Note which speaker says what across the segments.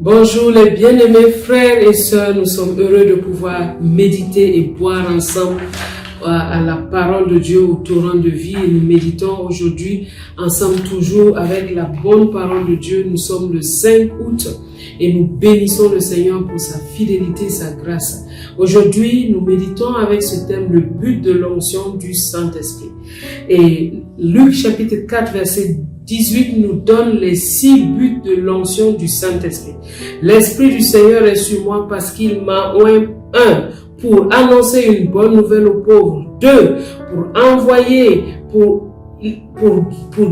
Speaker 1: Bonjour les bien-aimés frères et sœurs, nous sommes heureux de pouvoir méditer et boire ensemble à la parole de Dieu au torrent de vie et nous méditons aujourd'hui ensemble toujours avec la bonne parole de Dieu. Nous sommes le 5 août et nous bénissons le Seigneur pour sa fidélité, sa grâce. Aujourd'hui, nous méditons avec ce thème, le but de l'onction du Saint-Esprit. Et Luc chapitre 4 verset 18 nous donne les 6 buts de l'onction du Saint-Esprit. L'Esprit du Seigneur est sur moi parce qu'il m'a oint 1. Pour annoncer une bonne nouvelle aux pauvres. 2. Pour envoyer, pour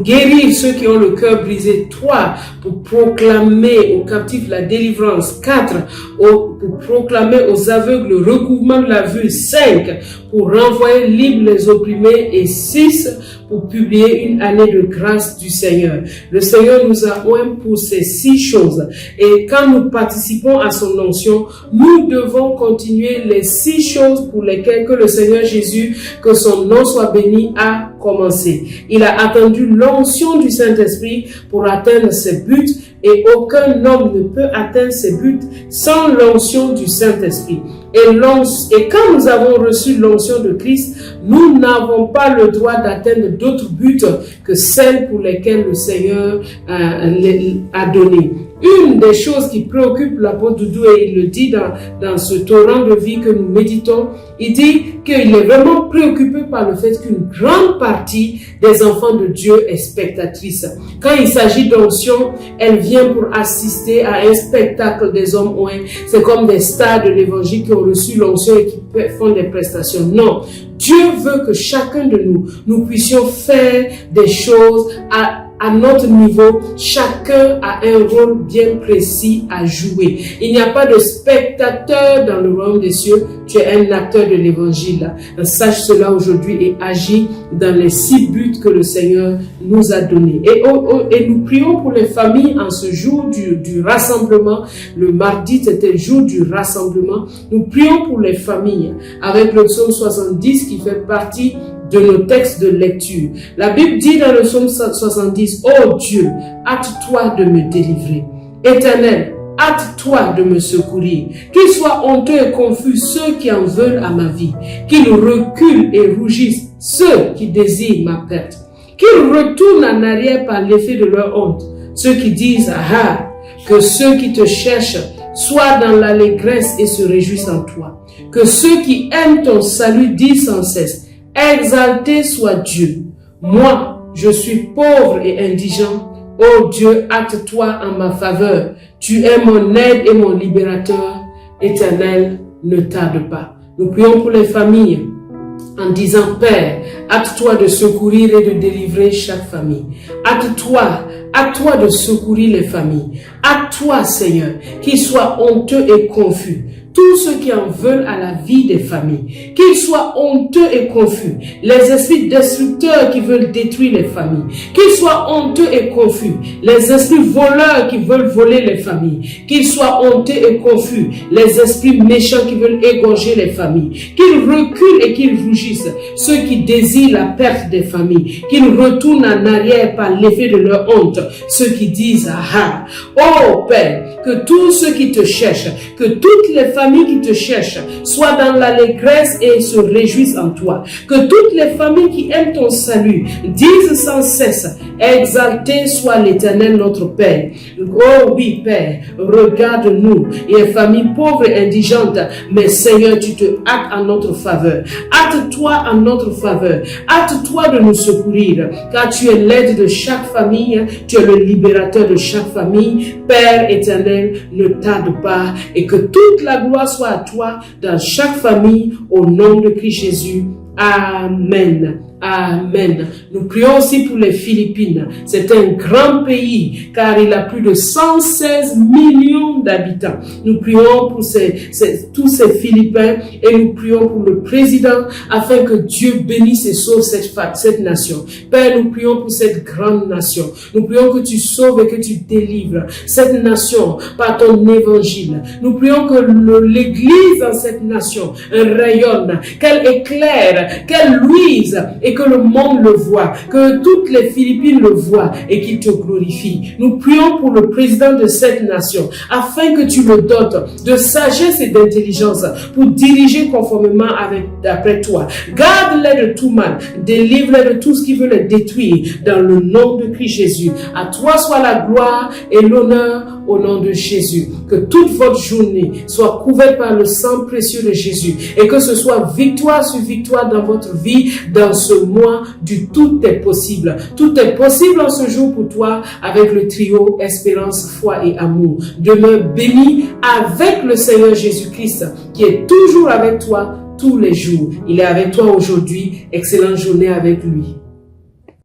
Speaker 1: guérir ceux qui ont le cœur brisé. 3. Pour proclamer aux captifs la délivrance. 4. Pour proclamer aux aveugles le recouvrement de la vue. 5. Pour renvoyer libres les opprimés. Et 6. Pour publier une année de grâce du Seigneur. Le Seigneur nous a oint pour ces 6 choses. Et quand nous participons à son onction, nous devons continuer les 6 choses pour lesquelles que le Seigneur Jésus, que son nom soit béni, a commencé. Il a attendu l'onction du Saint-Esprit pour atteindre ses buts et aucun homme ne peut atteindre ses buts sans l'onction du Saint-Esprit. Et quand nous avons reçu l'onction de Christ, nous n'avons pas le droit d'atteindre d'autres buts que celles pour lesquelles le Seigneur a donné. Une des choses qui préoccupe l'apôtre Doudou, et il le dit dans ce torrent de vie que nous méditons, il dit qu'il est vraiment préoccupé par le fait qu'une grande partie des enfants de Dieu est spectatrice. Quand il s'agit d'onction, elle vient pour assister à un spectacle des hommes oints. C'est comme des stars de l'évangile qui ont reçu l'onction et qui font des prestations. Non, Dieu veut que chacun de nous puissions faire des choses à notre niveau. Chacun a un rôle bien précis à jouer. Il n'y a pas de spectateur dans le royaume des cieux. Tu es un acteur de l'évangile. Sache cela aujourd'hui et agis dans les 6 buts que le Seigneur nous a donnés. Et nous prions pour les familles en ce jour du rassemblement. Le mardi, c'était le jour du rassemblement. Nous prions pour les familles avec le psaume 70 qui fait partie de nos textes de lecture. La Bible dit dans le psaume 70, « Oh Dieu, hâte-toi de me délivrer. Éternel, hâte-toi de me secourir. Qu'ils soient honteux et confus ceux qui en veulent à ma vie. Qu'ils reculent et rougissent ceux qui désirent ma perte. Qu'ils retournent en arrière par l'effet de leur honte. Ceux qui disent, ah, que ceux qui te cherchent soient dans l'allégresse et se réjouissent en toi. Que ceux qui aiment ton salut disent sans cesse, exalté soit Dieu. Moi, je suis pauvre et indigent. Ô Dieu, hâte-toi en ma faveur. Tu es mon aide et mon libérateur. Éternel, ne tarde pas. Nous prions pour les familles en disant, Père, hâte-toi de secourir et de délivrer chaque famille. Hâte-toi de secourir les familles. Hâte-toi, Seigneur, qu'ils soient honteux et confus. Tous ceux qui en veulent à la vie des familles, qu'ils soient honteux et confus, les esprits destructeurs qui veulent détruire les familles, qu'ils soient honteux et confus, les esprits voleurs qui veulent voler les familles, qu'ils soient honteux et confus, les esprits méchants qui veulent égorger les familles, qu'ils reculent et qu'ils rougissent, ceux qui désirent la perte des familles, qu'ils retournent en arrière par l'effet de leur honte, ceux qui disent ah, oh Père, que tous ceux qui te cherchent, que toutes les familles qui te cherchent soient dans l'allégresse et se réjouissent en toi. Que toutes les familles qui aiment ton salut disent sans cesse, exalté soit l'Éternel notre Père. Oh oui Père, regarde-nous, il y a familles pauvres et indigentes, mais Seigneur, tu te hâtes en notre faveur. Hâte-toi en notre faveur. Hâte-toi de nous secourir, car tu es l'aide de chaque famille, tu es le libérateur de chaque famille. Père éternel, ne tarde pas et que toute la gloire soit à toi dans chaque famille au nom de Christ Jésus. Amen. Amen. Nous prions aussi pour les Philippines. C'est un grand pays car il a plus de 116 millions d'habitants. Nous prions pour tous ces Philippins et nous prions pour le président afin que Dieu bénisse et sauve cette nation. Père, nous prions pour cette grande nation. Nous prions que tu sauves et que tu délivres cette nation par ton évangile. Nous prions que l'église dans cette nation rayonne, qu'elle éclaire, qu'elle luise et et que le monde le voit, que toutes les Philippines le voient et qu'il te glorifie. Nous prions pour le président de cette nation afin que tu le dotes de sagesse et d'intelligence pour diriger conformément après toi. Garde-les de tout mal, délivre-les de tout ce qui veut les détruire dans le nom de Christ Jésus. À toi soit la gloire et l'honneur au nom de Jésus. Que toute votre journée soit couverte par le sang précieux de Jésus et que ce soit victoire sur victoire dans votre vie dans ce mois du tout est possible. Tout est possible en ce jour pour toi avec le trio espérance, foi et amour. Demeure béni avec le Seigneur Jésus-Christ qui est toujours avec toi tous les jours. Il est avec toi aujourd'hui. Excellente journée avec lui.